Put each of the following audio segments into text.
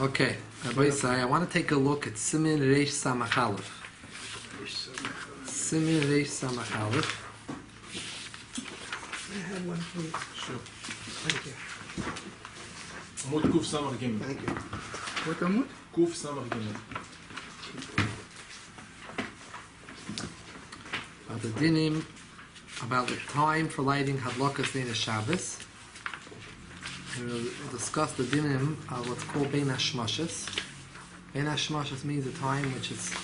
Okay, I want to take a look at Simin Reish Samach Aleph. Simin Reish Samach Aleph. I have one, please. Sure. Thank you. Amud Kuf Samach Gimel. Thank you. What Amud? Kuf Samach Gimel. About the dinim, about the time for lighting Hadlakas Bein HaShemosos. We'll discuss the dinim of what's called Bein HaShemosos. Bein HaShemosos means a time which is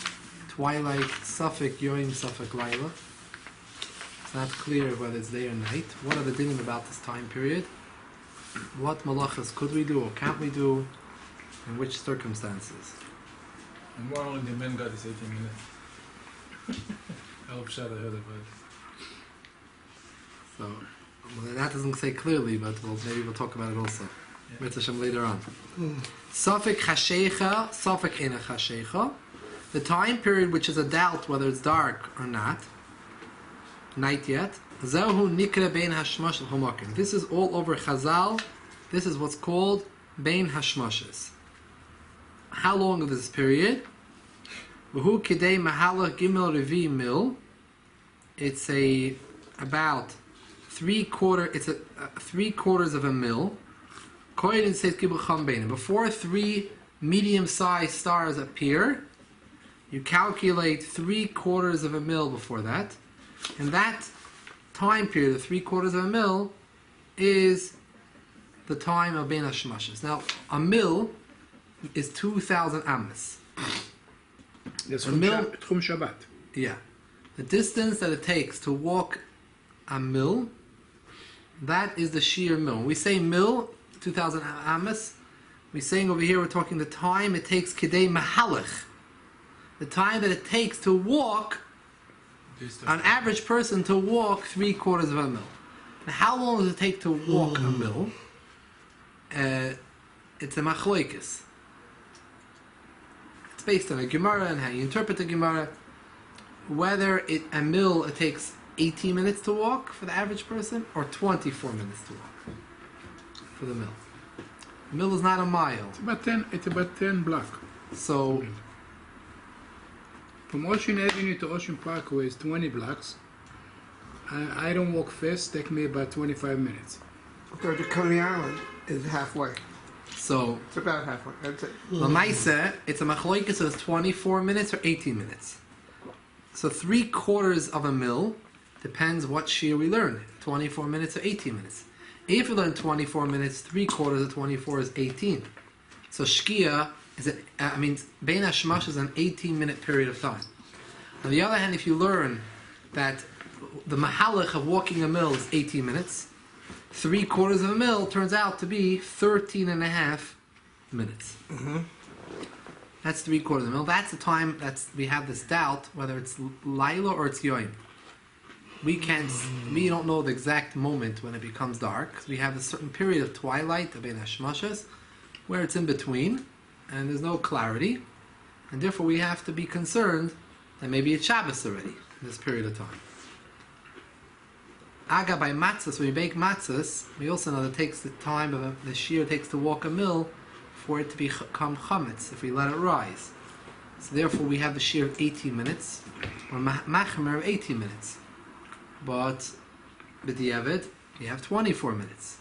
twilight, Suffolk Yom, Suffolk Laila. It's not clear whether it's day or night. What are the dinim about this time period? What Melochos could we do or can't we do? In which circumstances? And why only the men got this 18 minutes? I hope Shad I heard about it. So, well, that doesn't say clearly, but maybe we'll talk about it also. Mitzvah Shem later on. Safek Chashecha, Safek Ena Chashecha. The time period which is a doubt whether it's dark or not, night yet. Zahu Nikra Bein HaShemosos Homokim. This is all over Chazal. This is what's called Bein HaShemosos. How long is this period? V'hu Kidei Mahalach Gimel Revi Mil. It's about 3/4. It's 3/4 of a mil. Koyin says Kibucham Bein. Before 3 medium-sized stars appear, you calculate 3/4 of a mil before that, and that time period of 3/4 of a mil is the time of Bein HaShemosos. Now, a mil is 2,000 amas. That's A from mil- Tchum Shabbat. Yeah. The distance that it takes to walk a mil, that is the sheer mil. When we say mil, 2,000 amas, we're saying over here, we're talking the time it takes kidei mahalach. The time that it takes to walk, an average person to walk 3/4 of a mil. Now, how long does it take to walk a mil? It's a machloikis. It's based on a Gemara and how you interpret the Gemara. Whether a mil it takes 18 minutes to walk for the average person or 24 minutes to walk for the mil. A mil is not a mile. It's about 10 block. So, From Ocean Avenue to Ocean Parkway is 20 blocks. I don't walk fast. Take me about 25 minutes. So to Coney Island is halfway. It's about halfway. That's it. Lamaisa, it's a machloikis, so it's 24 minutes or 18 minutes. So 3/4 of a mil depends what shir we learn. 24 minutes or 18 minutes. If we learn 24 minutes, 3/4 of 24 is 18. So shkia is Bein HaShemosos is an 18-minute period of time. On the other hand, if you learn that the mahalach of walking a mil is 18 minutes, 3/4 of a mil turns out to be 13.5 minutes. That's 3/4 of a mil. That's the time we have this doubt whether it's Laila or it's Yoim. We don't know the exact moment when it becomes dark, because we have a certain period of twilight, of Bein HaShemosos, where it's in between, and there's no clarity, and therefore we have to be concerned that maybe it's Shabbos already, in this period of time. Aga by matzahs, when we bake matzahs, we also know that it takes the time of the shear takes to walk a mil for it to become chametz, if we let it rise. So therefore we have the shear of 18 minutes, or machmer of 18 minutes. But b'diavad, we have 24 minutes.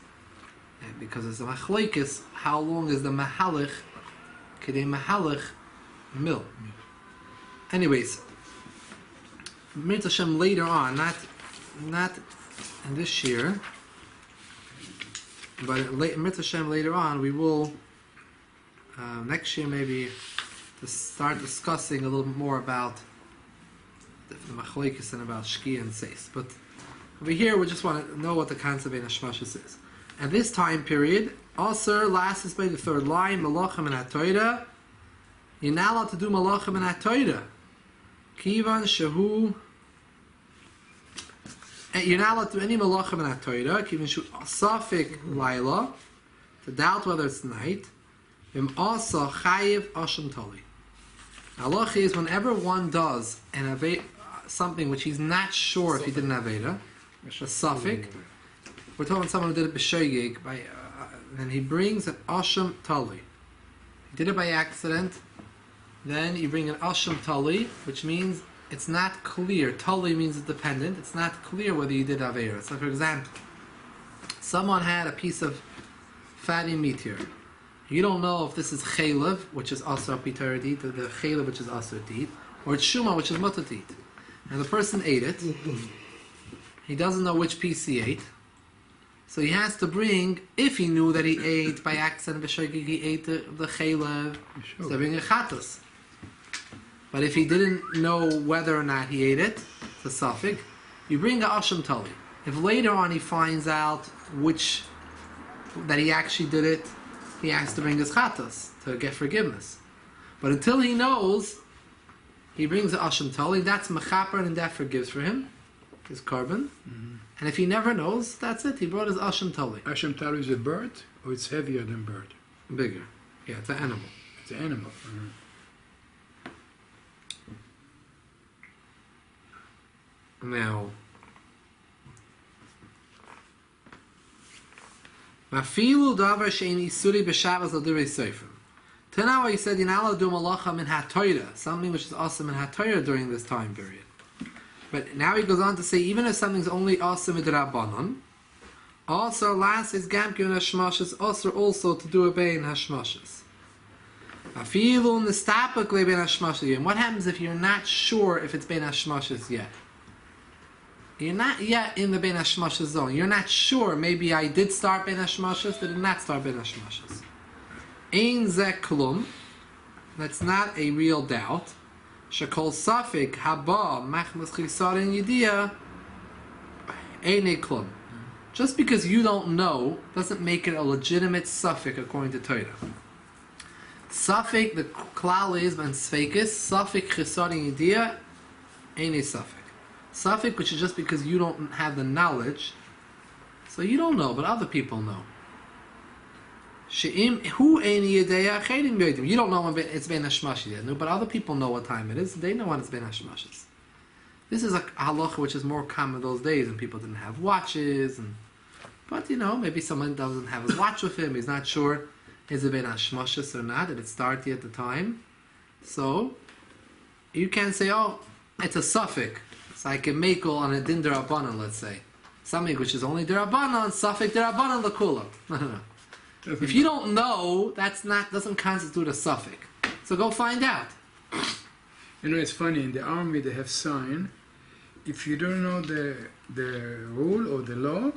And because it's a machloikis, how long is the mahalach, kedei mahalach, mil? Anyways, Mitzvah Shem later on, not in this year, but Mitzvah Shem later on, we will next year maybe to start discussing a little more about the machlokes and about shkia and seis. But over here, we just want to know what the concept of Bein HaShemosos is. At this time period, Ossur, last is by the third line, Melochim and HaTorah. You're not allowed to do Melochim and HaTorah. Kivan Shehu. You're not allowed to do any Melochim and HaTorah. Kivan Shehu Safik Laila. To doubt whether it's night. Vim Asa Chayiv Asham Tali. Halach is whenever one does something which he's not sure if he did an Aveda, a Safik. We're talking about someone who did it b'shoigig, and he brings an Asham Tali. did it by accident, then you bring an asham tali, which means it's not clear. Tali means it's dependent. It's not clear whether you did avera. So, for example, someone had a piece of fatty meat here. You don't know if this is chaylev, which is also pitar dit, or the chaylev, which is also dit, or it's shuma, which is muttar dit. And the person ate it. He doesn't know which piece he ate. So he has to bring, if he knew that he ate by accident, he ate the chaylev, so bring a chatas. But if he didn't know whether or not he ate it, the suffix, you bring a asham tali. If later on he finds out that he actually did it, he has to bring his chatas to get forgiveness. But until he knows, he brings the asham tali. That's mechaper, and that forgives for him, his carbon. Mm-hmm. And if he never knows, that's it. He brought his asham tali. Asham tali is a bird, or it's heavier than bird? Bigger. Yeah, it's an animal. It's an animal. Mm-hmm. Now, Mafilu davar shein isuri b'Shabbos l'direi sefer. Till now, he said you're not allowed to do malacha min haTorah, something which is awesome in haTorah during this time period. But now he goes on to say, even if something's only awesome in Rabbanon, also last is gam given hashmashas, Ossur also to do a Bein HaShemosos. Mafilu nistapik le Bein HaShemosos. And what happens if you're not sure if it's Bein HaShemosos yet? You're not yet in the Bein HaShemosos zone. You're not sure. Maybe I did start Bein HaShemosos, did not start Bein HaShemosos. Ein ze klum. That's not a real doubt. Shekol safik haba machmas chisarin yediyah ein klum. Just because you don't know doesn't make it a legitimate suffix according to Torah. Suffix, the klal is ben sfeikis, suffix chisarin yediyah ein suffix. Suffix, which is just because you don't have the knowledge, so you don't know, but other people know. You don't know when it's Bein HaShemosos yet, but other people know what time it is. They know when it's Bein HaShemosos. This is a halacha which is more common those days, and people didn't have watches. But maybe someone doesn't have his watch with him. He's not sure is it Bein HaShemosos or not. Did it start yet at the time? So you can't say, oh, it's a suffix. It's like a mekel on a din derabanan, let's say. Something which is only derabanan, suffix derabanan l'kula. No. If you don't know, doesn't constitute a suffix. So go find out. It's funny, in the army they have sign, if you don't know the rule or the law,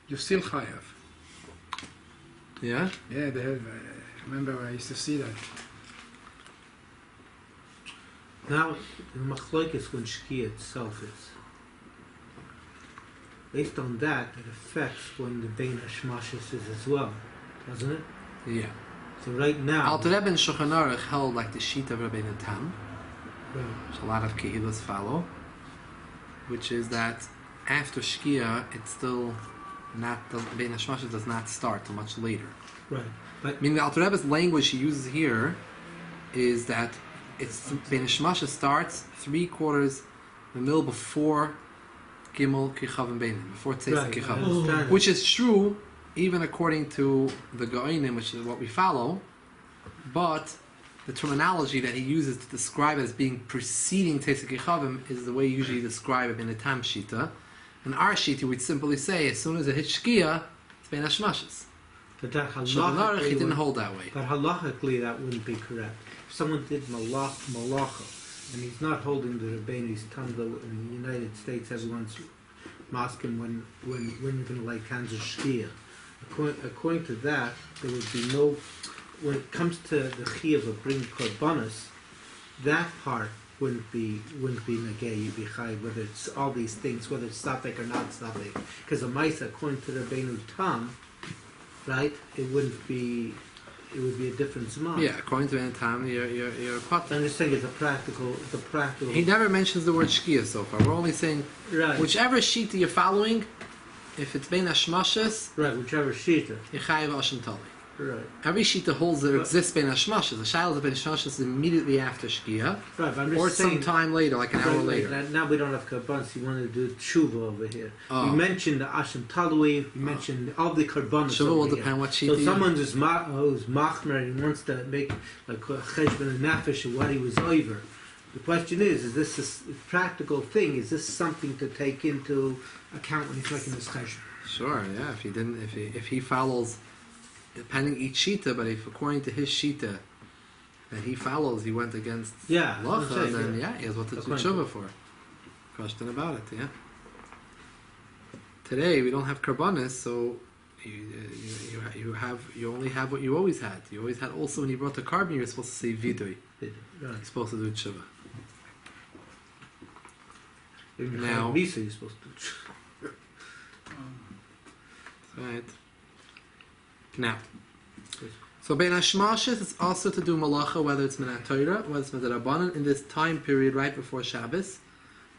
you still chayav. Yeah? Yeah, they have, I remember I used to see that. Now, the Melochos when shkia itself is. Based on that, it affects when the Bein HaShemosos is as well, doesn't it? Yeah. So right now... Alter Rebbe in Shulchan Aruch held like the sheet of Rabbeinu Tam, Right. which a lot of Kehilas follow, which is that after shkia, it's still not, the Bein HaShemosos does not start till much later. Right. But The Alter Rebbe's language he uses here is that it's Bein HaShemosos starts 3/4 the middle before Gimel Kichavim Beinim, before Tzeis Right, I Kichavim, understand which is true even according to the Goinim, which is what we follow, but the terminology that he uses to describe it as being preceding Tzeis Kichavim is the way you usually describe it in the Tam Shita. In our Shita, we'd simply say as soon as it hits shkia, it's Bein HaShemosos. But that Shulchan Aruch, he didn't halachically, hold that way. but halachically that wouldn't be correct. If someone did malacha, and he's not holding the Rebbeinu Tam, in the United States, everyone's masking when you're going to light candles of shkia. According to that, there would be no. When it comes to the chiyuv of bringing korbanos, that part wouldn't be negay. You'd be chay, whether it's all these things, whether it's suffix or not suffix. Because a ma'isa, according to the Rebbeinu Tam, right, it would be a different zman. Yeah, according to Bein Tam, you're a potter. I'm just saying it's a practical. He never mentions the word shkia so far. We're only saying Right. whichever shita you're following, if it's Bein HaShemosos, Right, whichever shita. you're chayiv asham tali. Right. Every shita holds that it exists Bein HaShemosos. The shaila of Bein HaShemosos is immediately after shkia, Right, but I'm just or saying, some time later, like an hour later. Now we don't have karbanos. You want to do tshuva over here. Oh. We mentioned the asham talui. We mentioned all the karbanos. Tshuva will depend what shita. So someone who's machmer and wants to make like a cheshbon and nefesh of what he was over. The question is this a practical thing? Is this something to take into account when he's making this cheshbon? Sure, yeah. If he follows, depending each shita, but if according to his shita that he follows, he went against lacha, then he has what to do tshuva for. Question about it, yeah. Today we don't have karbanis, so you only have what you always had. You always had also when you brought the carbon, you're supposed to say vidui. You're supposed to do tshuva. Now, Lisa, you're supposed to do tshuva. Right. Now, so Bein HaShemosos is also to do malacha, whether it's Minat Torah, whether it's Midat Rabbanan, in this time period right before Shabbos,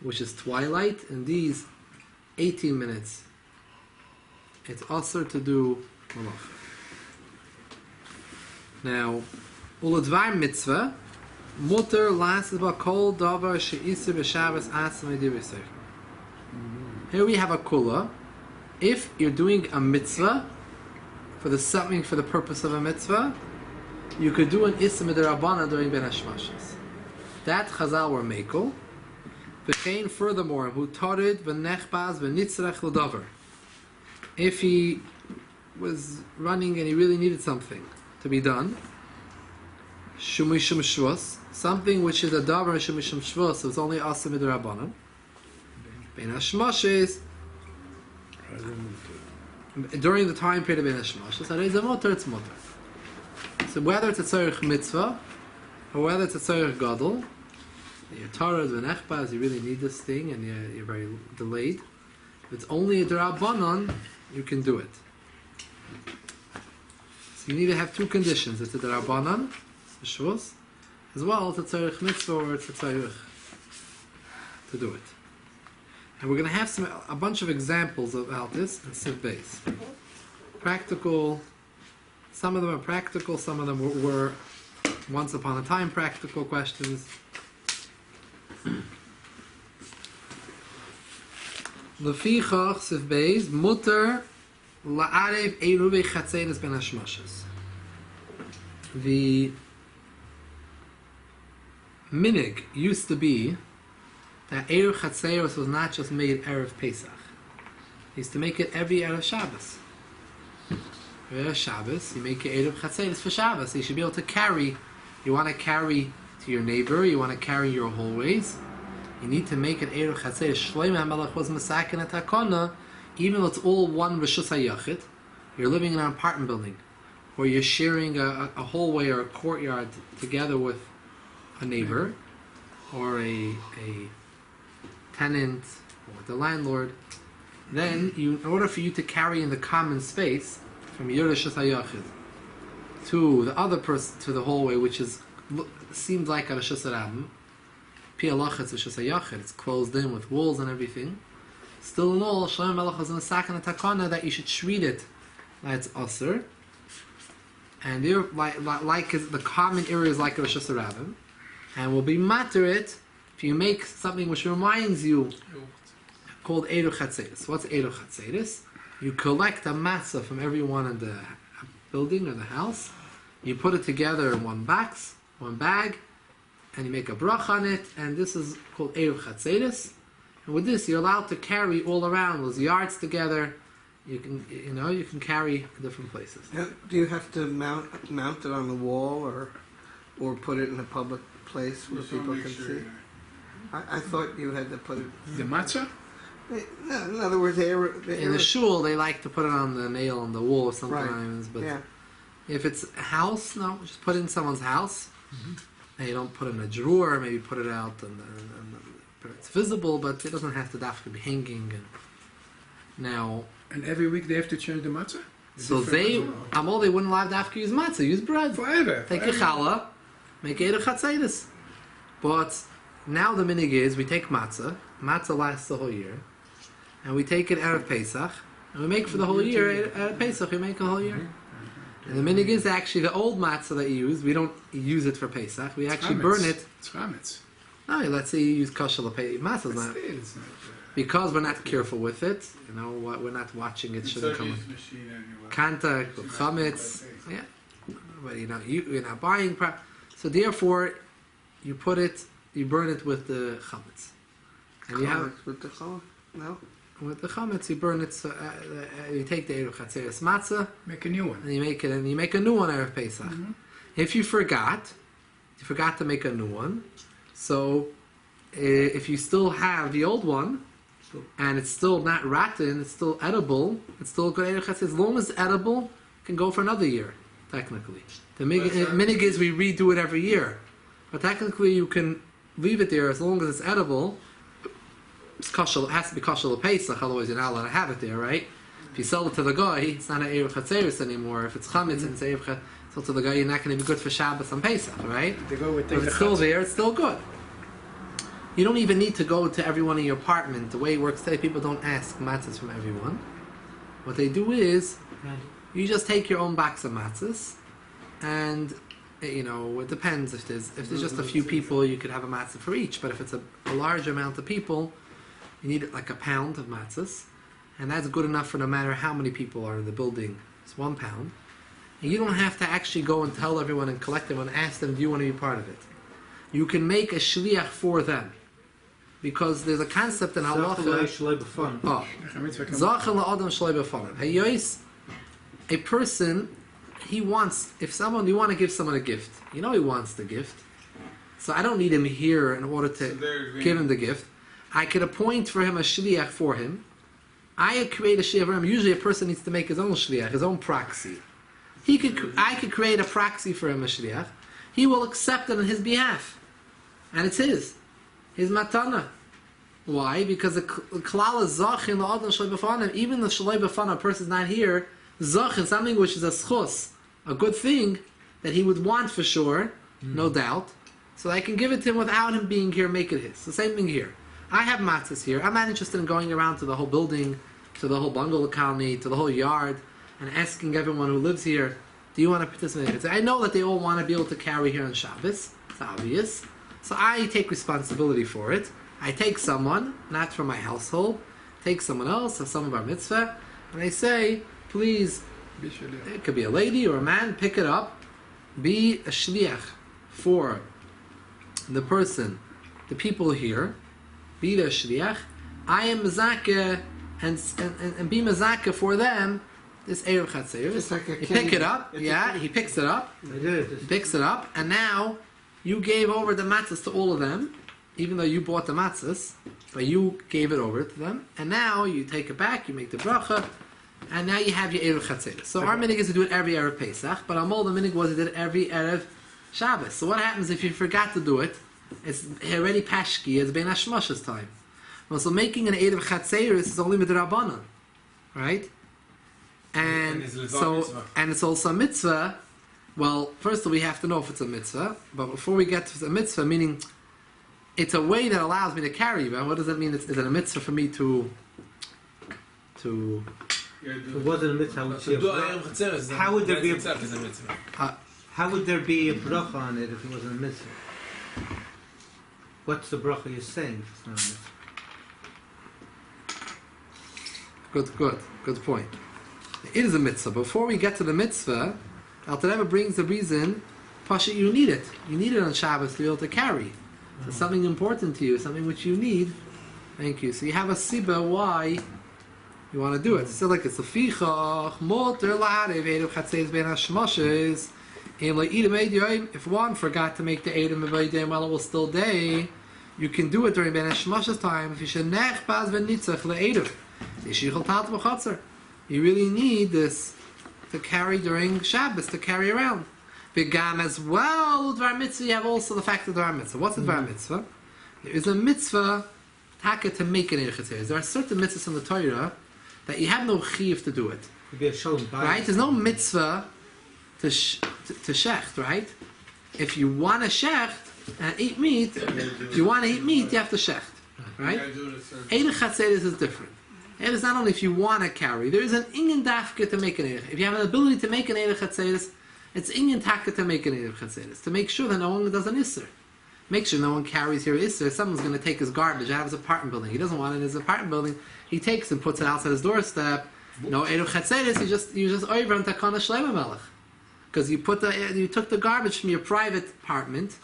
which is twilight. In these 18 minutes, it's also to do malacha. Now, uladvar mitzvah, Muttar lasts about kol davar she'isur b'Shabbos asam edivisei. Here we have a kula. If you're doing a mitzvah for the purpose of a mitzvah, you could do an ism midrabana during Bein HaShemosos. That Chazal were mekel. V'chein furthermore, who tarid v'nechbaz v'nitzrach l'davar. If he was running and he really needed something to be done, shumishum shvus, something which is a davar shumishum shvus, so it's only asa midrabana. Bein HaShemosos. During the time period of Bein HaShemosos, it's Muttar, it's Muttar. So whether it's a tzarech mitzvah, or whether it's a tzarech gadol, you're tarad v'nechbaz, you really need this thing, and you're very delayed. If it's only a d'Rabbanan, you can do it. So you need to have two conditions. It's a d'Rabbanan, a shvus, as well as a tzarech mitzvah, or it's a tzarech to do it. And we're going to have a bunch of examples about this in Siv Beis. Practical, some of them are practical, some of them were once upon a time practical questions. Lefichach Siv Beis, Muttar la'arev eruve chatzeres Bein HaShemosos. The minig used to be that Erev Chatzeros was not just made Erev Pesach. He used to make it every Erev Shabbos. Erev Shabbos, you make it Erev Chatzeros for Shabbos. So you should be able to carry. You want to carry to your neighbor, you want to carry your hallways. You need to make it Erev Chatzeros. Shlomo Melochos Masakin at Hakona, even though it's all one Rishus HaYachid. You're living in an apartment building, or you're sharing a hallway or a courtyard together with a neighbor, or a tenant or the landlord, then in order for you to carry in the common space from your Rishus HaYachid to the other person, to the hallway, which seems like a Rishus HaRabim, Pi Halacha it's Rishus HaYachid, it's closed in with walls and everything. Still in all, Shlomo Melochos in the Sakan Takana that you should treat it like it's Ossur, and like the common area is like a Rishus HaRabim, and will be matter it if you make something which reminds you, called Eruv Chatzeres. What's Eruv Chatzeres? You collect a matzah from everyone in the building or the house, you put it together in one box, one bag, and you make a brach on it, and this is called Eruv Chatzeres. And with this, you're allowed to carry all around those yards together. You can carry different places. Now, do you have to mount it on the wall or put it in a public place where people can see? I thought you had to put it. The matzah? No, in other words, in the shul they like to put it on the nail on the wall sometimes, but if it's a house, no, just put it in someone's house. And you don't put it in a drawer. Maybe put it out and it's visible, but it doesn't have to be hanging. Now, and every week they have to change the matzah. So they wouldn't allow dafka use matzah, use bread forever. Take a challah, make it a chatzeres. But now the minig is we take matzah. Matzah lasts the whole year, and we take it Erev Pesach, and we make for the whole year. Erev Pesach, we make a whole year. And the minig is actually the old matzah that you use. We don't use it for Pesach. We actually burn it. It's chametz. No, let's say you use kosher matzah. It's Not not, because we're not careful with it. You know, we're not watching it. Shouldn't come. Kanta, chametz. Yeah, but you know, you're not buying. So therefore, you put it. You burn it with the chametz. And you have with the chametz? No. with the chametz. You burn it. So, you take the eruv chatzeres matzah. make a new one. And you make it, and you make a new one erev Pesach. If you forgot to make a new one, so if you still have the old one, and it's still not rotten, it's still edible, it's still good erev Chatzos. As long as it's edible, it can go for another year, technically. The minig is we redo it every year, but technically you can leave it there as long as it's edible. It's kosher, it has to be kosher Pesach, otherwise you're not allowed to have it there, right? If you sell it to the guy, it's not an erev Chatzeris anymore. If it's chametz and it's erev Chatzeris to the guy, you're not going to be good for Shabbos and Pesach, right? They go with But if it's still there, it's still good. You don't even need to go to everyone in your apartment. The way it works today, people don't ask matzahs from everyone. What they do is, you just take your own box of matzahs, and you know it depends. If there's just a few people, you could have a matzah for each. But if it's a large amount of people, you need like a pound of matzahs, and that's good enough for no matter how many people are in the building. It's 1 pound. And you don't have to actually go and tell everyone and collect them and ask them, do you want to be part of it? You can make a shliach for them. Because there's a concept in halacha. A person, he wants, you want to give someone a gift. You know he wants the gift. So I don't need him here in order to give him the gift. I could appoint for him a shliach for him. I create a shliach for him. Usually a person needs to make his own shliach, his own proxy. I could create a proxy for him, a shliach. He will accept it on his behalf. And it's his matana. Why? Because the klal is zach in the adam shalei b'fanim. Even the shalei b'fanim, a person's not here, zach is something which is a schus, a good thing that he would want for sure, no doubt. So I can give it to him without him being here, make it his. The same thing here. I have matzahs here. I'm not interested in going around to the whole building, to the whole bungalow colony, to the whole yard, and asking everyone who lives here, do you want to participate? I know that they all want to be able to carry here on Shabbos. It's obvious. So I take responsibility for it. I take someone, not from my household, take someone else, or some of our mitzvah, and I say, please, it could be a lady or a man, pick it up, be a shliach for the person, the people here, be their shliach. I am mezakeh and be mezakeh for them. This erev chatzeres. Like he pick it up. He picks it up. He picks it up, and now you gave over the matzahs to all of them, even though you bought the matzahs, but you gave it over to them, and now you take it back. You make the bracha, and now you have your erev chatzeres. So our minig is to do it every erev Pesach, but our the minig was to do it every erev Shabbos. So what happens if you forgot to do it? It's already past shkia. It's Bein HaShemosos time. Well, so making an erev chatzeres is only midrabanan, right? And it's also a mitzvah. Well, first of all, we have to know if it's a mitzvah. But before we get to the mitzvah, meaning it's a way that allows me to carry. But what does that mean? Is it a mitzvah for me to? If it wasn't a mitzvah, how would there be a mitzvah? How would there be a bracha on it if it wasn't a mitzvah? What's the bracha you're saying if it's not a mitzvah? Good point. It is a mitzvah. Before we get to the mitzvah, Alter Rebbe brings the reason, Pasha, you need it. You need it on Shabbos to be able to carry. So something important to you, something which you need. Thank you. So you have a sibah why you want to do it. It's still like it's a fichach, Muttar la'arev erev chatzeres Bein HaShemosos. If one forgot to make the erev mevaydem while it was still day, you can do it during Bein HaShemosos time. If you should nechbaz v'nitzach le'erev, yishichol tat b'chatzar. You really need this to carry during Shabbos, to carry around. Begam as well, Dvar Mitzvah, you have also the fact of Dvar Mitzvah. What's a Dvar Mitzvah? There is a mitzvah to make an Erev Chatzeres. There are certain mitzvahs in the Torah that you have no chiv to do it. Right? There's no mitzvah to shecht, right? If you want to shecht and eat meat, you have to shecht. Right? Erev Chatzeres is different. And it's not only if you want to carry. There is an inyan dafka to make an Erev. If you have an ability to make an Erev Chatzeres, it's inyan taka to make an Erev Chatzeres. To make sure that no one does an Isser. Make sure no one carries your Isser. Someone's going to take his garbage out of his apartment building. He doesn't want it in his apartment building. He takes and puts it outside his doorstep. No Erev Chatzeres, you just over on Takana Shlema Melech. Because you took the garbage from your private apartment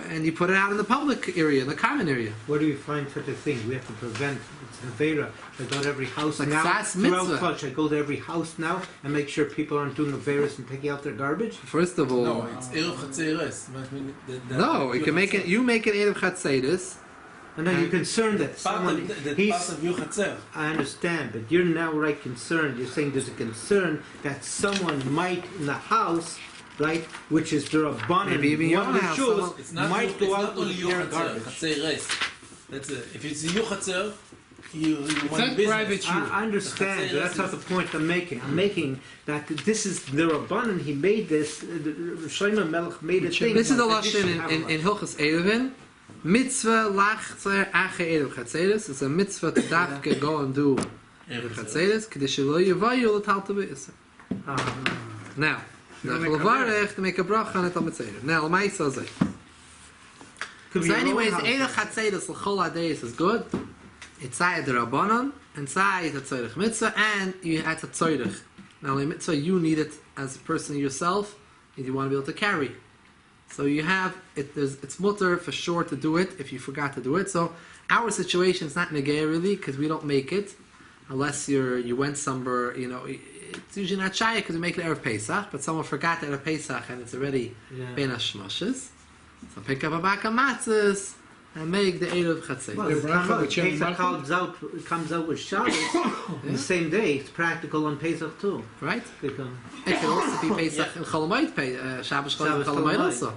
and you put it out in the public area, in the common area. Where do we find such a thing? We have to prevent. It's an Avera. I go to every house Like now. Sas Throughout mitzvah. Clutch, I go to every house now and make sure people aren't doing Averas and taking out their garbage. First of all, No, it's Erev Chatzeres. no, you make it. You make an Erev Chatzeres. And then you're concerned that someone. Part of He's, your Chatzer. I understand, but you're now right concerned. You're saying there's a concern that someone might in the house, right, which is the Rabbanan, Maybe even your one of the house, shuls, someone- It's not might go out only with your their Chatzer. garbage. Chatzeres. That's it. If it's your Chatzer, you It's want not business. private shul. I understand, but that's not the point I'm making. I'm making that this is the Rabbanan, he made this, Shlomo Melech made a thing. This is the that you lashon should have a in Hilchos Erevin. Mitzvah lachzer ache Erev Chatzeres. It's a mitzvah to dafke go and do Erev Chatzeres. K'dish lo yivayu l'talta be'isser. Now, the levarech to make a bracha on it on mitzvah. Now, l'ma'isa zeh. Could be So your own anyways, house. Erev Chatzeres l'chol ha'deis is good. It's sayed the Rabbanon, and sayed a tzorich mitzvah, and you had a tzorich. Now, the mitzvah, you need it as a person yourself, and you want to be able to carry. So you have, it's Muttar for sure to do it, if you forgot to do it. So our situation is not negay really, because we don't make it, unless you went somewhere, it's usually not shy, because we make it Erev Pesach, but someone forgot Erev Pesach, and it's already Bein HaShemosos. So pick up a bag of matzahs, and make the Erev Chatzeres. Well, The it bracha with Shem Pesach Malchut? comes out with Shabbos on the same day. It's practical on Pesach too. Right? Because It can also be Pesach and Chol Hamoed, Shabbos Chol Shabbos Hamoed Chol also.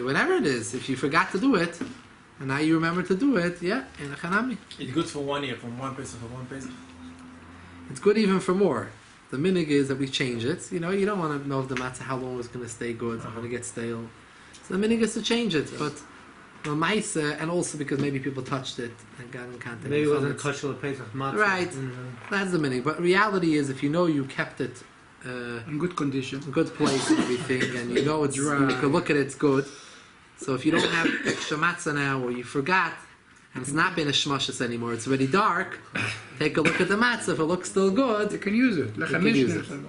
Whenever it is, if you forgot to do it, and now you remember to do it, yeah, in a Chanami. It's good for 1 year, from one Pesach to one Pesach. It's good even for more. The minig is that we change it. You don't want to know if the matzah how long it's going to stay good, going to get stale. So the minig is to change it, but the ma'isa, and also because maybe people touched it and got in contact. maybe it with wasn't it. kosher Pesach matzah. Right. That's the minig. But reality is, if you know you kept it In good condition. a good place and everything, and you know it's Dry. you can look at it, it's good. So if you don't have extra matzah now, or you forgot, and it's not been a shmashas anymore, it's already dark, take a look at the matzah. If it looks still You good, can use it. Like You a can use Mishnah.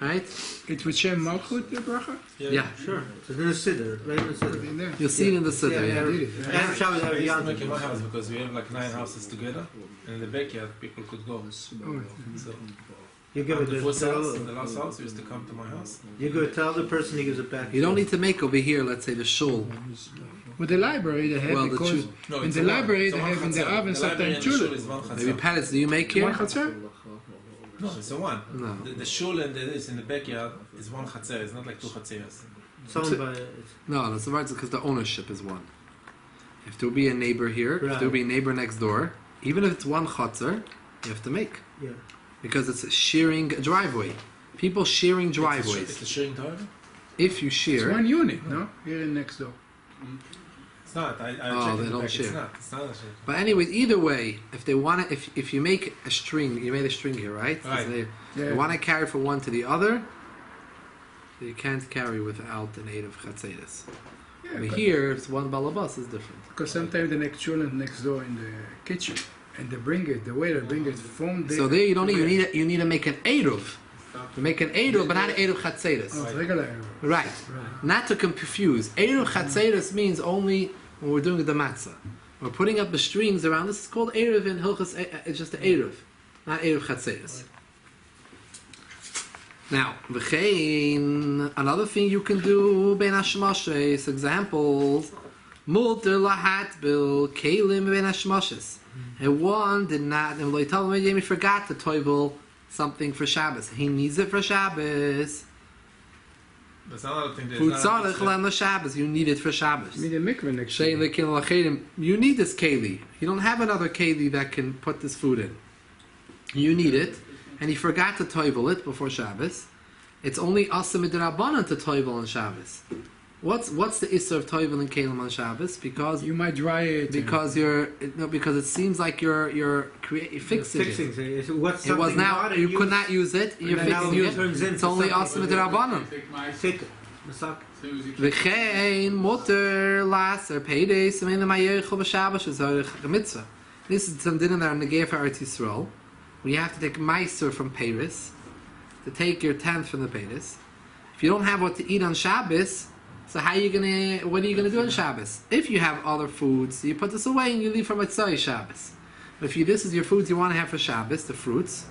right? It's with Shem Malchut, the bracha? Yeah. Sure. It's in the siddur, right in the siddur. In there. You'll see it in the siddur. Yeah, Yeah, yeah. I did it. And Shabbos I every used to Yom make in my Tov. house because we have like 9 houses together, and in the backyard people could go. Oh, So You give it the first house, to the last house used to come to my house. you give it to the other person, he gives it back. You don't need to make over here, let's say, the shul. with the library they have, Well, the because chu- No, in it's the a one. library It's a they one have in the chatzar. oven The library sometimes and the shul chulin. is one Maybe chatzar. pallets, do you make One here? chatzar? No, it's a one. No. The shul and this in the backyard is one chatzar. It's not like 2 chatzeras. Someone by No, that's the right, because the ownership is one. If there will be a neighbor here, if Right. there will be a neighbor next door, even if it's one chatzar, you have to make. yeah. Because it's shearing a driveway. People shearing driveways. It's a sharing drive? If you It's shear, one unit, no? Here in next door. It's not. I Oh, checked they in the don't back. share. It's not. It's not a share. but anyways, either way, if they want to, if you make a string, you made a string here, right? Right. So they Yeah. want to carry from one to the other, you can't carry without the native chatzeres. Yeah, But but- here, if it's one balabas, is different. because sometimes the next children next door in the kitchen, and they bring it, the waiter bring it from there. So there, you don't need. You need to make an eruv. You make an eruv, but not an eruv chatzeres. Oh, it's regular error. Right. Not to confuse. Eruv chatzeres means only when we're doing the matzah. We're putting up the strings around. This is called eruv in Hilchos. It's just the eruv, not eruv chatzeres. Now, v'chein, another thing you can do, Bein HaShemosos, examples, Muttar lahat bil kelim Bein HaShemosos. And one did not, and he told him, he forgot to toivel something for Shabbos. He needs it for Shabbos. But it's not a thing. Food tzarech l'en Shabbos. You need it for Shabbos. You need a mikveh next Shein door. lekin lachedim. You need this keli. You don't have another keli that can put this food in. You need it, and he forgot to toivel it before Shabbos. It's only asa midrabanan to toivel on Shabbos. What's the Isser of Toivel and Kalim on Shabbos? Because You might dry it. because it seems like you're fixing it. it. What's It was something now not you in could use, not use it. You're and now fixing it it. turns into It's only something. Ossur Midrabanan. Take it. Masak. V'chein Muttar laser peides and the Mayechel b'Shabbos is a mitzvah. This is some dinner in the Geir for Eretz Yisrael. We have to take meiser from Paris to take your tenth from the Paris. If you don't have what to eat on Shabbos, so what are you gonna do on Shabbos? If you have other foods, you put this away and you leave for Motzei Shabbos. But if this is your foods you want to have for Shabbos, the fruits,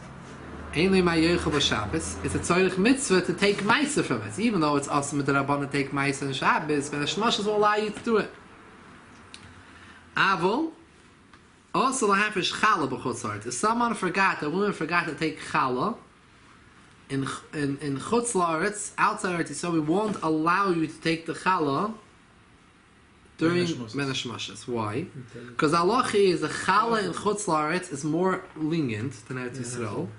Einle Mayechel b'Shabbos, it's a tzorich mitzvah to take meiser from it. Even though it's awesome with the Rabban to take meiser on Shabbos, Bein HaShemosos will allow you to do it. Avol, also lahafish challah b'chutzlaretz. If someone forgot, a woman forgot to take challah in chutzlaretz, outside Eretz Yisrael, we won't allow you to take the challah during Bein HaShemosos. Why? Because halacha is a challah in chutzlaretz is more lenient than Eretz Yisrael.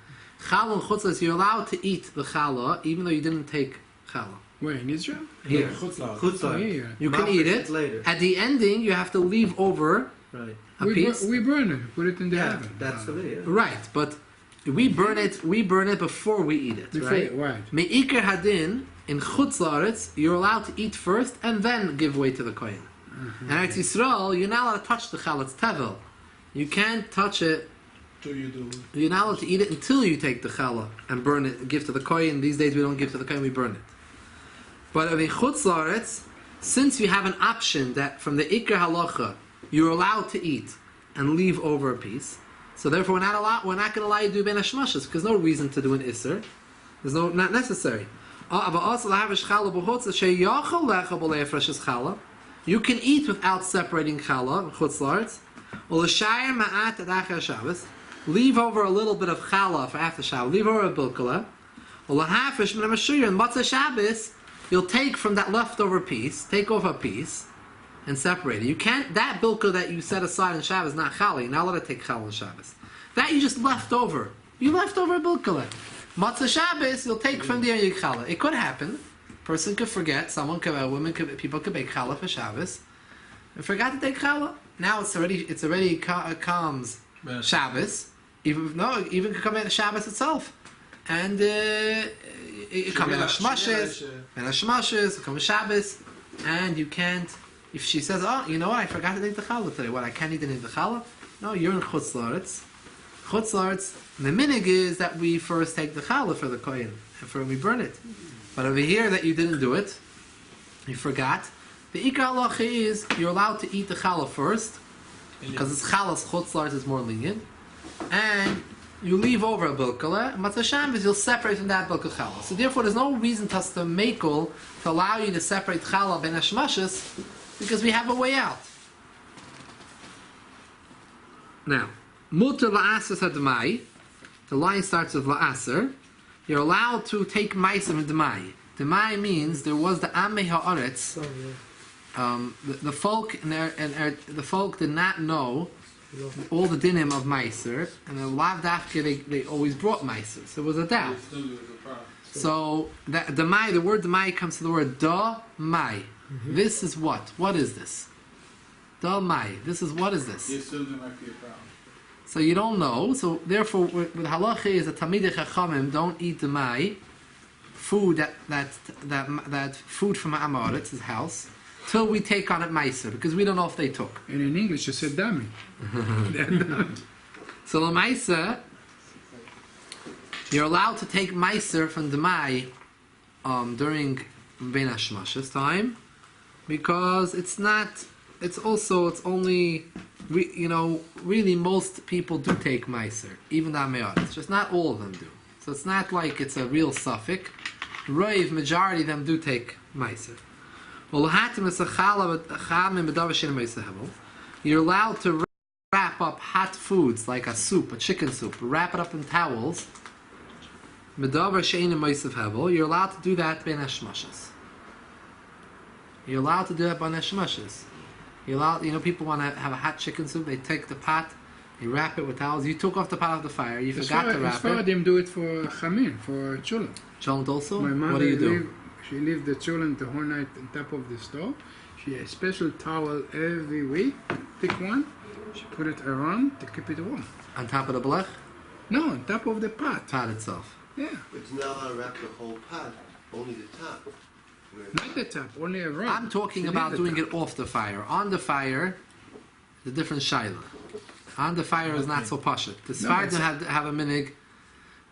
Challah in chutzlaretz, you're allowed to eat the challah even though you didn't take challah. Where, in Israel? Here. Chutzlah. Here. You can eat it. Later. At the ending, you have to leave over Right. a piece. We burn it, put it in the oven. That's the way. Yeah. Right, but we burn it before we eat it, Before, right? right. Me'ikar hadin, in Chutz La'aretz, you're allowed to eat first and then give way to the kohen. And at Yisrael, you're not allowed to touch the challah, it's tevel. You can't touch it, you're not allowed to eat it until you take the challah and burn it, give to the kohen. These days we don't give to the kohen, we burn it. But in Chutz La'aretz, since you have an option that from the Ikar halacha, you're allowed to eat and leave over a piece, so therefore we're not going to allow you to do Bein HaShemosos because there's no reason to do an Isser. There's not necessary. You can eat without separating challah, chutz la'aretz. Leave over a little bit of challah for after Shabbos. Leave over a bilkala. And Matzah Shabbos, you'll take from that leftover piece, take off a piece, and separate it. You can't, that bilkala that you set aside in Shabbos is not challah. You're not allowed to take challah on Shabbos. That you just left over. You left over a bilkala. Matzah Shabbos, you'll take from the Yom Challah. It could happen. Person could forget. People could bake challah for Shabbos and forgot to take challah. Now it's already comes Shabbos. Even could come in Shabbos itself, and it come in Hashemoshes, it comes Shabbos, and you can't. If she says, "Oh, you know what? I forgot to take the challah today. What? I can't eat any of the challah." No, you're in Chutz La'aretz. Chutz La'aretz. The minig is that we first take the challah for the kohen, and we burn it. But over here, that you didn't do it, you forgot. The ikar halacha is you're allowed to eat the challah first, because it's challah. Chutz La'aretz is more lenient, and you leave over a bilkala. Matzah Shabbos, you'll separate from that bilkal challah. So therefore, there's no reason to us to makel to allow you to separate challah Bein HaShemosos, because we have a way out. Now, Muttar la'aser hadmai. The line starts with la'aser. You're allowed to take ma'aser and demai. Demai means there was the Amei Ha'aretz. The folk the folk did not know all the dinim of ma'aser, and the lav dafka they always brought ma'aser. So it was a doubt. So the word demai comes to the word da mai. This is what? What is this? Da mai. This is what is this? So you don't know. So therefore, with halacha is that Talmidei Chachamim don't eat the mai, food that food from Amaretz, his house, till we take on it meiser, because we don't know if they took. And in English, you said dami. So the meiser, you're allowed to take meiser from the mai during Bein HaShemosos time, because it's only. Really most people do take meiser, even the Ameot. It's just not all of them do. So it's not like it's a real suffix. Rave, majority of them do take meiser. You're allowed to wrap up hot foods like a soup, a chicken soup, wrap it up in towels. You're allowed to do that Bein HaShemosos. You're allowed to do that Bein HaShemosos. People want to have a hot chicken soup. They take the pot, they wrap it with towels. You took off the pot off the fire. You forgot to wrap it. Them do it for chamin, for chulent. Chulent also. My mother, What do you do? She leaves the children the whole night on top of the stove. She has a special towel every week, thick one. She put it around to keep it warm. On top of the blech? No, on top of the pot. Pot itself. Yeah, It's not allowed to wrap the whole pot, only the top. not the top, only around. I'm talking She about leave the doing top. it off the fire. On the fire, the different shaila. On the fire is not so pashut. The Sfardim have a minig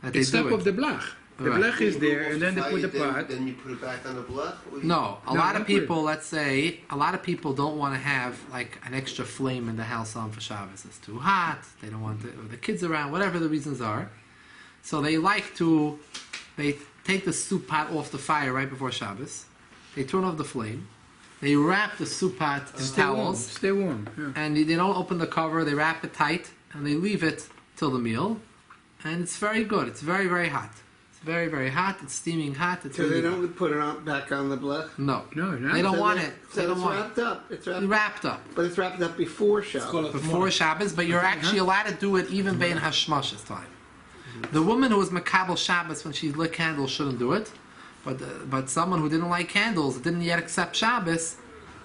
that they It's do top it. of the blech. The Right. blech is there, and then they put the Then- pot. Then you put it back on the block? Or you- No, a No, lot of don't put it. people, let's say, a lot of people don't want to have like an extra flame in the house on for Shabbos. It's too hot. They don't want the kids around, whatever the reasons are. So they they take the soup pot off the fire right before Shabbos. They turn off the flame. They wrap the soup pot in Stay warm. towels. Stay warm. Yeah. And they don't open the cover, they wrap it tight, and they leave it till the meal. And it's very good. It's very, very hot. It's very, very hot. It's steaming hot. It's So really they good. don't put it on, back on the blech? No. No, no. They don't So want they- it. So They don't it's want it. wrapped up. It's wrapped, Wrapped up. but it's wrapped up before Shabbos. call it Before Shabbos, but you're actually allowed to do it even Bein HaShemosos time. The woman who was Makabel Shabbos when she lit candles shouldn't do it. But someone who didn't like candles, didn't yet accept Shabbos,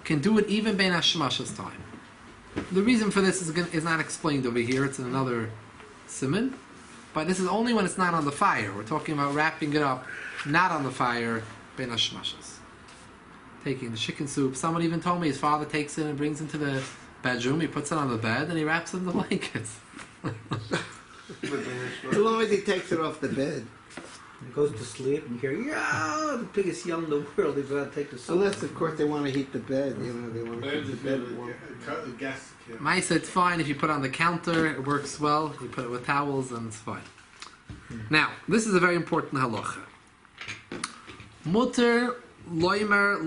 can do it even Bein HaShemosos time. The reason for this is not explained over here. It's in another siman. But this is only when it's not on the fire. We're talking about wrapping it up, not on the fire, Bein HaShemosos. Taking the chicken soup. Someone even told me his father takes it and brings it into the bedroom. He puts it on the bed and he wraps it in the blankets. As long as he takes it off the bed. He goes to sleep and you hear, yeah, the biggest yell in the world. He's got to take the soup. Unless, of course, they want to heat the bed. You know, they want to keep the bed warm. Maisa, it's fine if you put it on the counter. It works well. You put it with towels and it's fine. Now, this is a very important halacha. Muttar loimer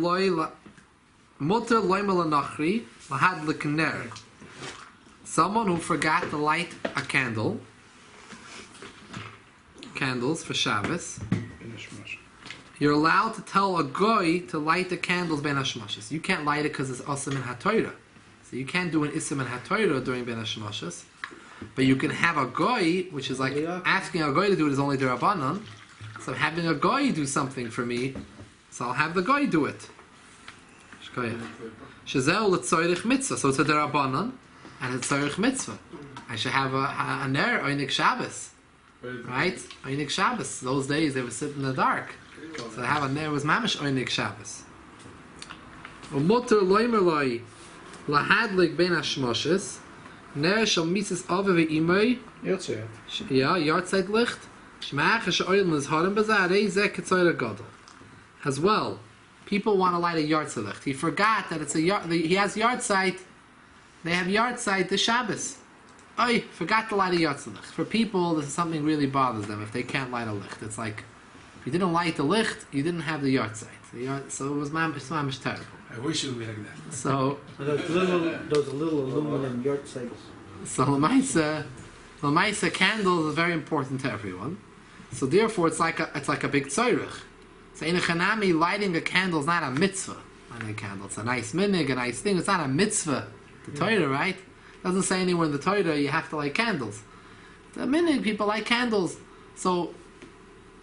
lanachri lahad l'kner. Someone who forgot to light a candles for Shabbos, you're allowed to tell a goy to light the candles Bein HaShemosos. You can't light it because it's Ossur in HaTorah. So you can't do an Issim in HaTorah during Bein HaShemosos. But you can have a goy, which is like asking a goy to do it is only the Rabbanan. So having a goy do something for me, so I'll have the goy do it. Shezeu l'tzoyrich mitzvah. So it's a Rabbanan, and it's tzorich mitzvah. I should have a ner oinik Shabbos. Right? Oinik Shabbos. Those days they would sit in the dark. So I have a ner was mamish oinik Shabbos. Muttar loimer loi lahadlik Bein HaShemosos ner shal mitzvahs ave ve'imoi Yotzeit. Yartzeit licht shmach she'oil is harim bazarei zeh ketzoyre gadol. As well, people want to light a yartzeit licht. He forgot that it's he has yartzeit. They have yartzeit the Shabbos. Oh, forgot to light a yartzeit licht. For people, this is something really bothers them if they can't light a licht. It's like if you didn't light the licht, you didn't have the yartzeit. So it was mamish terrible. I wish it would be like that. So Those little aluminum yard sites. So Lamaisa candle is very important to everyone. So therefore, it's like a big tzorich. So in a chanami, lighting a candle is not a mitzvah. Lighting a candle, it's a nice minig, a nice thing. It's not a mitzvah. The Torah, right? It doesn't say anywhere in the Torah you have to light candles. The minig, people light candles. So,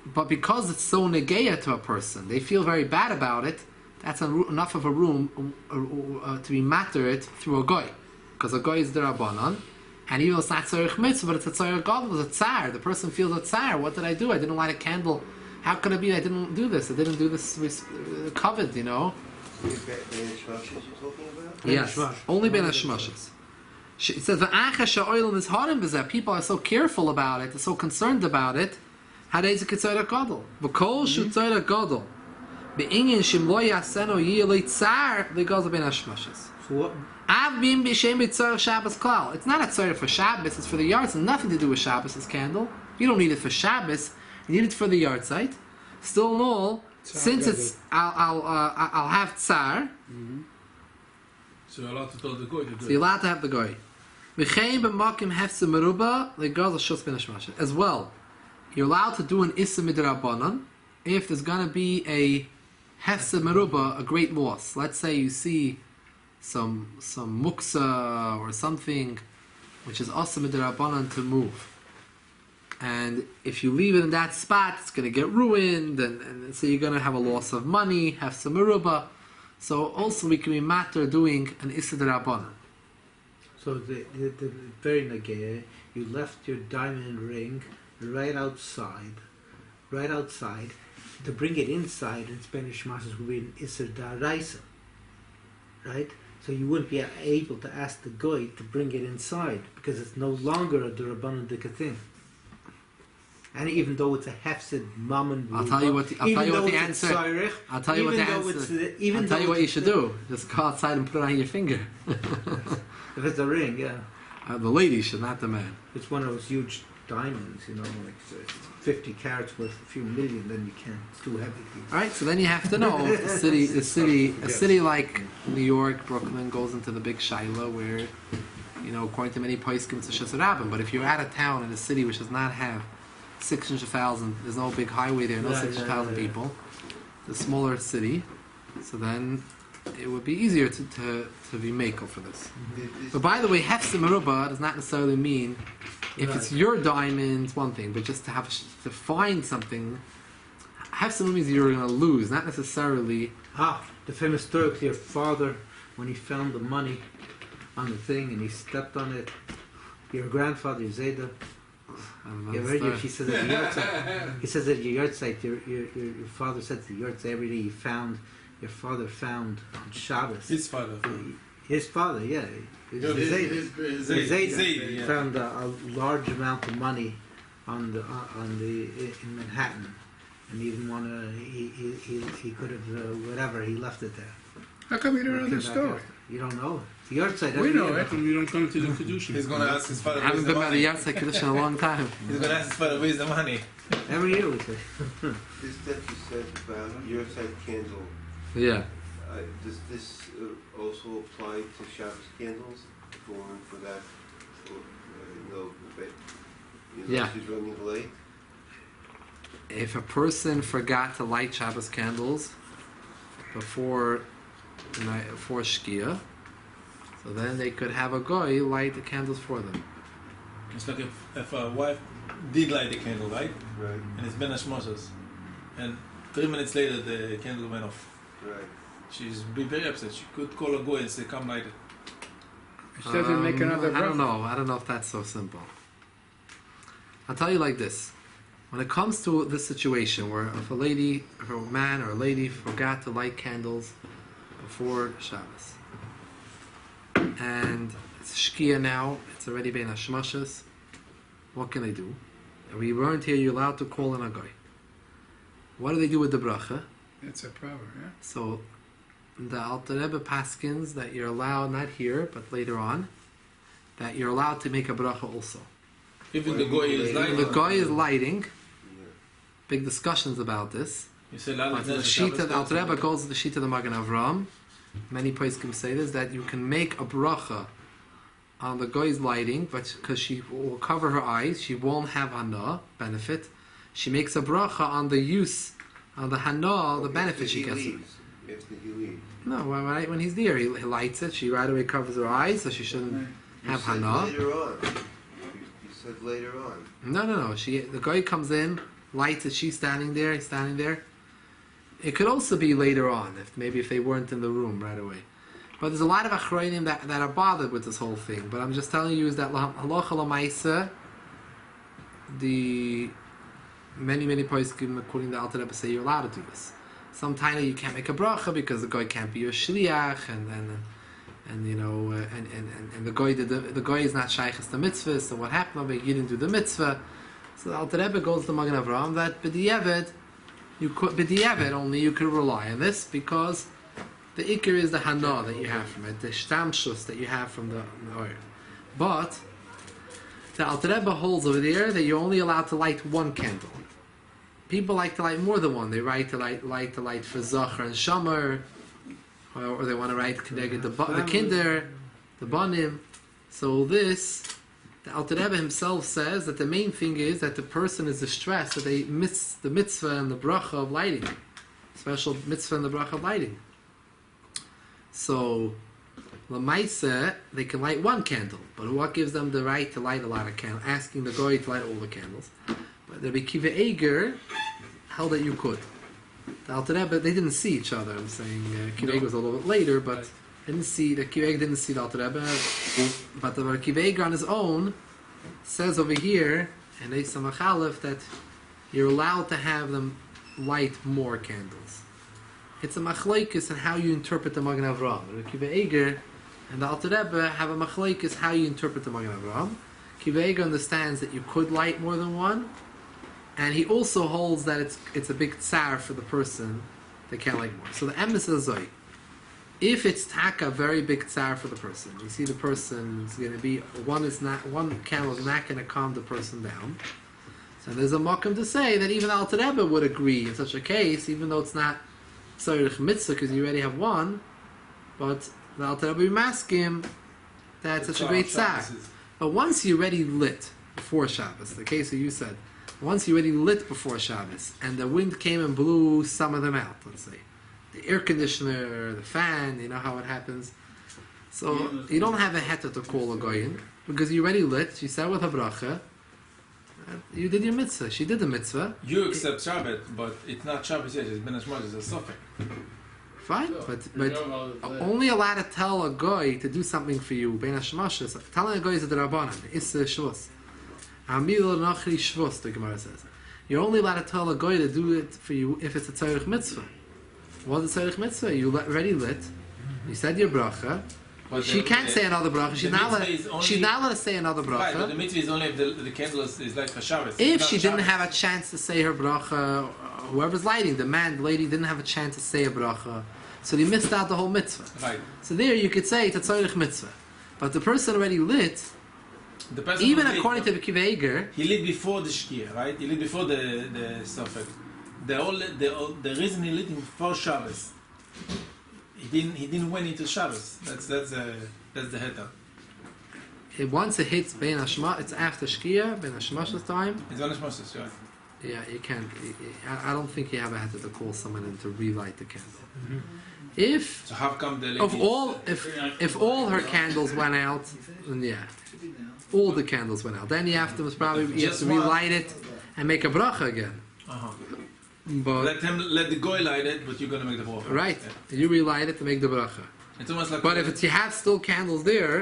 but because it's so negeya to a person, they feel very bad about it. That's enough of a room to be matter it through a goy, because a goy is the Rabbanan, and even though it's not tzorich mitzvah, but it's a tzorich gadol, it's a tsar. The person feels a tsar. What did I do? I didn't light a candle. How could it be I didn't do this? I didn't do this covered, you know? Bein HaShemosos you're talking about? Yes, only Bein HaShemosos. It says v'acha she'oil is harim b'zeh. People are so careful about it, they're so concerned about it. Hadei ze tzorich gadol. V'kol shu tzorich gadol. Be'inyan shim lo yaseno yilei tsar legoz Bein HaShemosos. So what? Avbim b'shem b'tzorich Shabbos klal. It's not a tzorich for Shabbos. It's for the yards. It's nothing to do with Shabbos. This candle. You don't need it for Shabbos. You need it for the yard site. Still in all, since it's I'll have tsar. So you're allowed to tell the goy to do So it. you're allowed to have the goy. V'chein b'makim hefse meruba legoz l'shus Bein HaShemosos. As well, you're allowed to do an issa midrabanan if there's going to be a hefse meruba, a great loss. Let's say you see some muksa or something which is also midrabanan to move. And if you leave it in that spot, it's going to get ruined, and so you're going to have a loss of money, have some meruba. So also we can be matter doing an Issa D'Rabbanan. So the very nagaya, you left your diamond ring right outside. To bring it inside in Spanish masses would be an Issa D'Araisa, right? So you wouldn't be able to ask the guy to bring it inside because it's no longer a D'Rabbanan Dika thing. And even though it's a hefsid mammon, I'll tell you what the answer. I'll tell you what the answer. I'll tell you what you should do. Just go outside and put it on your finger. If it's a ring, yeah. The lady should, not the man. It's one of those huge diamonds, you know, like 50 carats worth a few million. Then you can't. It's too heavy. All right, so then you have to know a city like New York, Brooklyn goes into the big Shiloh where, you know, according to many poskim, it's a Shesarabim. But if you're at a town in a city which does not have 600,000, there's no big highway there, no 600,000 people, it's a smaller city, so then it would be easier to be makel for this. But by the way, hefse meruba does not necessarily mean if it's your diamond, it's one thing, but just to find something, hefse means you're going to lose, not necessarily. The famous story of your father when he found the money on the thing and he stepped on it. Your grandfather, Zayda. He says at the yahrzeit. He says at your yahrzeit, your father said to the yahrzeit every day your father found on Shabbos. His father. His father, yeah. Zayda found a large amount of money in Manhattan, and he didn't want to. He could have whatever. He left it there. How come you don't know the story? You don't know. The yahrzeit. We know it, and we don't come to the Kedushin. He's going to ask his father. I haven't been by the yahrzeit Kedushin in a long time. He's going to ask his father, where's the money? Every year we say. This that you said about your side candle, Yeah. does this also apply to Shabbos candles? Going for that, Yeah. She's running late. If a person forgot to light Shabbos candles before shkia, so then they could have a goy light the candles for them. It's like if a wife did light the candle, right? Right. And it's Bein HaShemosos, and 3 minutes later the candle went off. Right. She's be very upset. She could call a goy and say, come light it. She doesn't make another I don't know. I don't know if that's so simple. I'll tell you like this. When it comes to this situation where if a lady, or a man or a lady forgot to light candles before Shabbos, and it's shkia now, it's already Bein HaShemosos, what can they do? We weren't here, you're allowed to call in a guy. What do they do with the bracha? It's a power, yeah. So the Alter Rebbe paskins that you're allowed, not here, but later on, that you're allowed to make a bracha also. Even the goy is lighting. The guy is lighting. Big discussions about this. You say But the Shita, the Alter Rebbe goes to the Shita of the Magen Avraham. Many poskim say this, that you can make a bracha on the guy's lighting, but because she will cover her eyes, she won't have hana benefit. She makes a bracha on the use, on the hana, the benefit she gets. After he leaves. No, when he's there, he lights it. She right away covers her eyes, so she shouldn't have hana. Later on. You said later on. No. The guy comes in, lights it. She's standing there. He's standing there. It could also be later on, if they weren't in the room right away. But there's a lot of achrayim that are bothered with this whole thing. But I'm just telling you is that halacha l'maisa, the many poskim, according to the Alter Rebbe, say you're allowed to do this. Sometimes you can't make a bracha because the guy can't be your shliach, and you know, and the guy is not shaychus the mitzvah. So what happened over here? You didn't do the mitzvah. So the Alter Rebbe goes to Magen Avraham that b'diavad, only you could rely on this because the ikar is the hana that you have from it, the shtamshus that you have from the oil. But the Alter Rebbe holds over there that you're only allowed to light one candle. People like to light more than one. They like to light for Zachar and Shamar, or they want to write Kedeged the Kinder, the Banim. So this, the Alter Rebbe himself says that the main thing is that the person is distressed that they miss the mitzvah and the bracha of lighting, special mitzvah and the bracha of lighting. So Lamaisa, they can light one candle, but what gives them the right to light a lot of candles? Asking the goy to light all the candles. But the Kiva Eger held that you could. The Alter Rebbe, they didn't see each other. I'm saying Kiva Eger was a little bit later, but they didn't see the Kiva Eger didn't see the Alter Rebbe. But the Kiva Eger on his own says over here in Eisa Machalef that you're allowed to have them light more candles. It's a machlekes in how you interpret the Magen Avraham. The Kiva Eger and the Alter Rebbe have a machlekes how you interpret the Magen Avraham. Kiva Eger understands that you could light more than one, and he also holds that it's a big tsar for the person that can't light more. So the emes is zoi. If it's taka very big tsar for the person, you see the person is going to be one candle is not going to calm the person down. So there's a makom to say that even Alter Rebbe would agree in such a case, even though it's not tzarich mitzvah because you already have one, but the Alter Rebbe will ask him that's such a great tsar. But once you're already lit before Shabbos, the case that you said, once you're already lit before Shabbos, and the wind came and blew some of them out, let's say, the air conditioner, the fan, you know how it happens. So you don't have a heter to call a goyin because you already lit. You said with a bracha. You did your mitzvah. She did the mitzvah. You accept Shabbat, but it's not Shabbos yet. It's Bein HaShemosos, it's a suffix. Fine, but only allowed to tell a goy to do something for you. Bein HaShemosos. Telling a goy is a drabanan. It's a shvus. Amil nachri shvus. The Gemara says you're only allowed to tell a goy to do it for you if it's a tzarich mitzvah. What's a tzarich mitzvah? You already lit. You said your bracha. But she can't say another bracha. She's not allowed to say another bracha. Right, but the mitzvah is only if the candle is like for Shabbos. If she didn't have a chance to say her bracha, whoever's lighting, the lady didn't have a chance to say a bracha, so they missed out the whole mitzvah. Right. So there you could say it's a tzarich mitzvah. But the person already lit, The person even who lit, according to the Kiva Eger, he lit before the shkia, right? He lit before the suffix. The reason he lit before Shabbos, he didn't went into Shabbos. That's the heter. once it hits Bein HaShemosos, it's after shkia, Bein HaShemosos time. It's Bein HaShemosos, right? Yeah, you can't. I don't think you ever had to call someone in to relight the candle. If So how come the lady if all her candles went out, then yeah, all the candles went out. Then you have to relight it and make a bracha again. But let the goy light it, but you're gonna make the bracha. right, Yeah. you relight it to make the bracha. It's almost like. But if you have still candles there,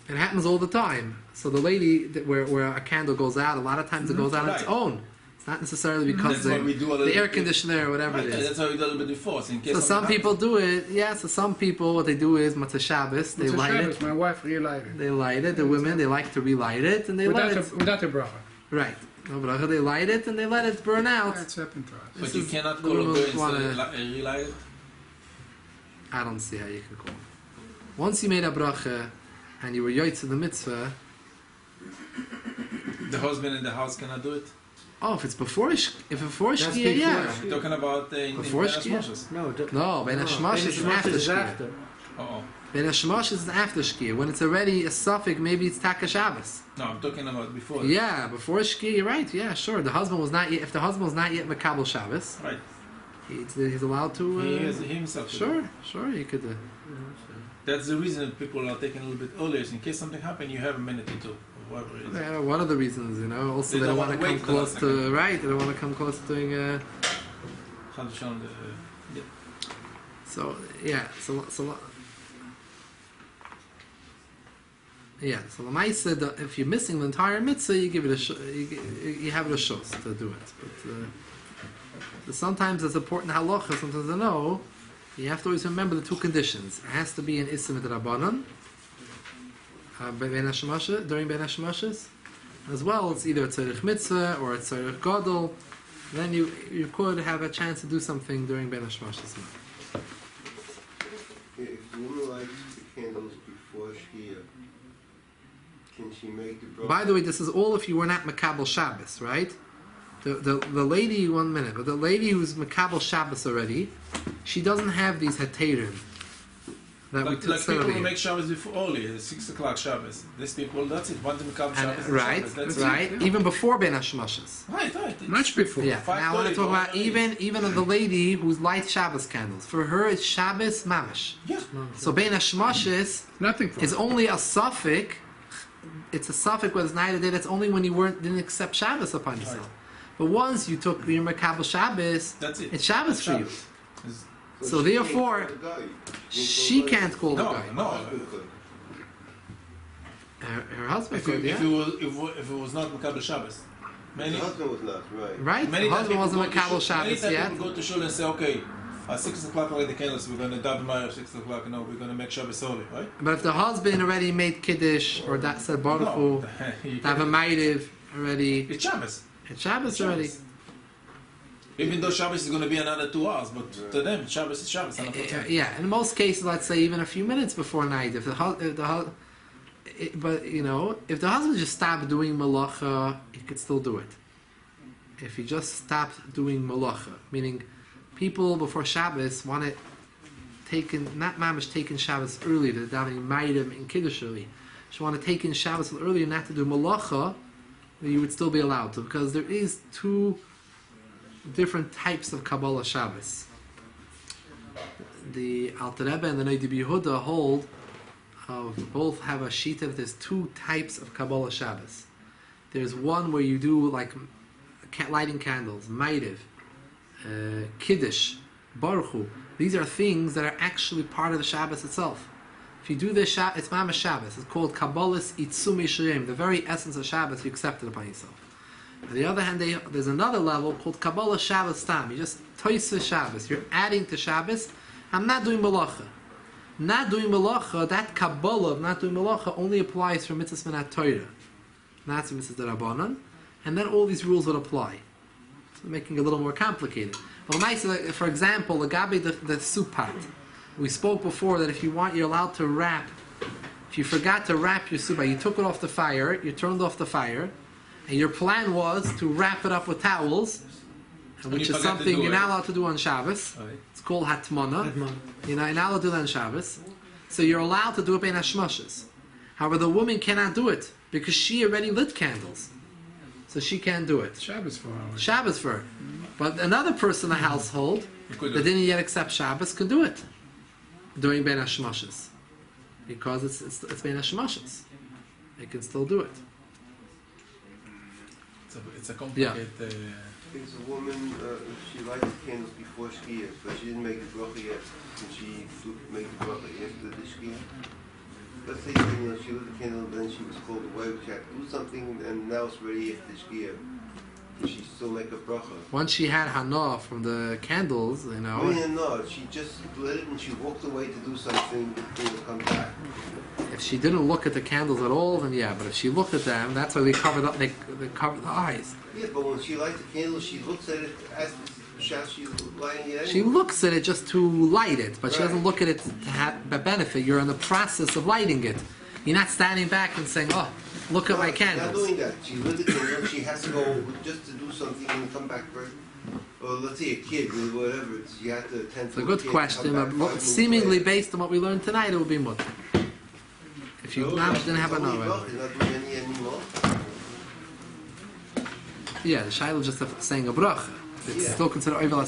it happens all the time. So the lady where a candle goes out, a lot of times it goes out on its own. It's not necessarily because the air conditioner or whatever it is. That's why we do a little bit before. So, in case So some people do it. Yeah. So some people what they do is Matzah Shabbos. They light it. My wife relighted. They light it. The women they like to relight it and they let it. Without a bracha. Right. No bracha. They light it and they let it burn out. That's happened to us. But This you is cannot the call a women goy wanna- instead of relight it. I don't see how you can call it. Once you made a bracha and you were yoytz in the mitzvah. The husband in the house cannot do it. Oh, if it's before before shkia, yeah. We're talking about in Before Bein shkia? HaShemosos. No, Bein HaShemosos is after shkia. Oh. Bein HaShemosos is after shkia. When it's already a suffix, maybe it's Taka Shabbos. No, I'm talking about before. Yeah, before shkia, you're right. Yeah, sure. The husband was not yet. If the husband was not yet Makabel Shabbos, Right. he's allowed to. He himself. Sure, he could. That's the reason people are taking a little bit earlier. So in case something happened, you have a minute or two. Or whatever it is. Yeah, one of the reasons, Also, They they don't don't want to wanna come wait for close that to. second. Right, they don't want to come close to doing. Chad V'Shalom, So yeah, So the Maisa, if you're missing the entire mitzvah, you give it you have it a shos to do it. But sometimes it's important halacha. Sometimes I know you have to always remember the two conditions. It has to be an isim d'Rabbanan during Bein HaShemosos. As well, it's either a tzarich mitzvah or a tzarich gadol. Then you could have a chance to do something during Bein HaShemosos. If the woman lights the candles before shkia, can she make the bracha? By the way, this is all if you were not Makabel Shabbos, right? The lady, 1 minute, but the lady who's Makabel Shabbos already, she doesn't have these heterim. that we Like took people who earlier. make Shabbos before early, 6 o'clock Shabbos. These people, that's it. Want to become Shabbos. Right, Shabbos. That's right. It. Even before Bein HaShemosos. Right. It's Much before. Yeah. Now I want to 5:30, talk about whatever even of the lady who lights Shabbos candles. For her, it's Shabbos mamash. Yeah. So Bein HaShemosos Nothing for is only a suffix. It's a suffix with night or day. That's only when you didn't accept Shabbos upon yourself. Right. But once you took your Makabel Shabbos, That's it. it's Shabbos for you. Shabbos. It's- So she therefore, can't call the guy. she can't call the No, guy. no. Her husband If, could, if, yeah. if it was not Makabel Shabbos. The Many, husband was not, right. Right? many The times husband people wasn't go to Makabel shul- Shabbos many yet. times people go to shul and say, okay, at 6 o'clock light the candles, we're going to double my 6 o'clock, no, we're going to make Shabbos early, right? But if the husband already made Kiddush or that said Baruch Hu, you have a Maitiv already, it's Shabbos. it's Shabbos already. Even though Shabbos is going to be another 2 hours, but to them, Shabbos is Shabbos. Yeah, in most cases, let's say even a few minutes before night. If but you know, if the husband just stopped doing Melacha, he could still do it. If he just stopped doing Melacha, meaning people before Shabbos want it taken, not mamish taken Shabbos early, they're davening Maidim in Kiddush early. So want to take in Shabbos early and not to do Melacha, then you would still be allowed to, because there is two different types of Kabbalah Shabbos. The Alter Rebbe and the Noda B'Yehuda hold both have a sheet that there's two types of Kabbalah Shabbos. There's one where you do like lighting candles, Maitiv, Kiddush, Baruch Hu. These are things that are actually part of the Shabbos itself. If you do this, it's Mamash Shabbos. It's called Kabbalah's Itzumi Shirem. The very essence of Shabbos, you accept it upon yourself. On the other hand, there's another level called Kabbalah Shabbos Tam. You just toisa Shabbos. You're adding to Shabbos. I'm not doing Melacha. Not doing Melacha, that Kabbalah of not doing Melacha only applies for Mitzvahs Minat Torah. Not for Mitzvahs D'Rabbanan. And then all these rules would apply. So making it a little more complicated. Well, nice, for example, the gabi, the soup pot. We spoke before that if you want, you're allowed to wrap. If you forgot to wrap your soup pot, you took it off the fire, you turned off the fire, and your plan was to wrap it up with towels, which is something you're not allowed to do on Shabbos. Right. It's called Hatmana. You're not allowed to do that on Shabbos. So you're allowed to do it Bein HaShemosos. However, the woman cannot do it because she already lit candles. So she can't do it. Shabbos for hours. Shabbos for her. But another person in the household that didn't yet accept Shabbos can do it during Bein HaShemosos. Because it's Bein HaShemosos. They can still do it. It's a complicated... There's a woman, she lights candles before shkia, but she didn't make the bracha yet. Can she make the bracha after the shkia? Let's say she lit the candle, then she was called away, she had to do something, and now it's ready after shkia. Can she still make a bracha? Once she had hana from the candles, you know. No, she just lit it and she walked away to do something before to come back. If she didn't look at the candles at all, then yeah. But if she looked at them, that's why they covered up. They covered the eyes. Yeah, but when she lights the candle, she looks at it as she's lighting it anyway. She looks at it just to light it, but she Right. doesn't look at it to have a benefit. You're in the process of lighting it. You're not standing back and saying, "Oh, look at my She's not candles." doing that. She lit the candle, she has to go just to do something and come back for, or let's say a kid or whatever. You have to attend It's to a a good kid, question. come back 5 But minutes seemingly, later. based on what we learned tonight, it would be Muttar. If you didn't have It's only another. bracha, not doing any anymore. Yeah, the Shiloh just saying a bracha. It's Yeah. still considered oivel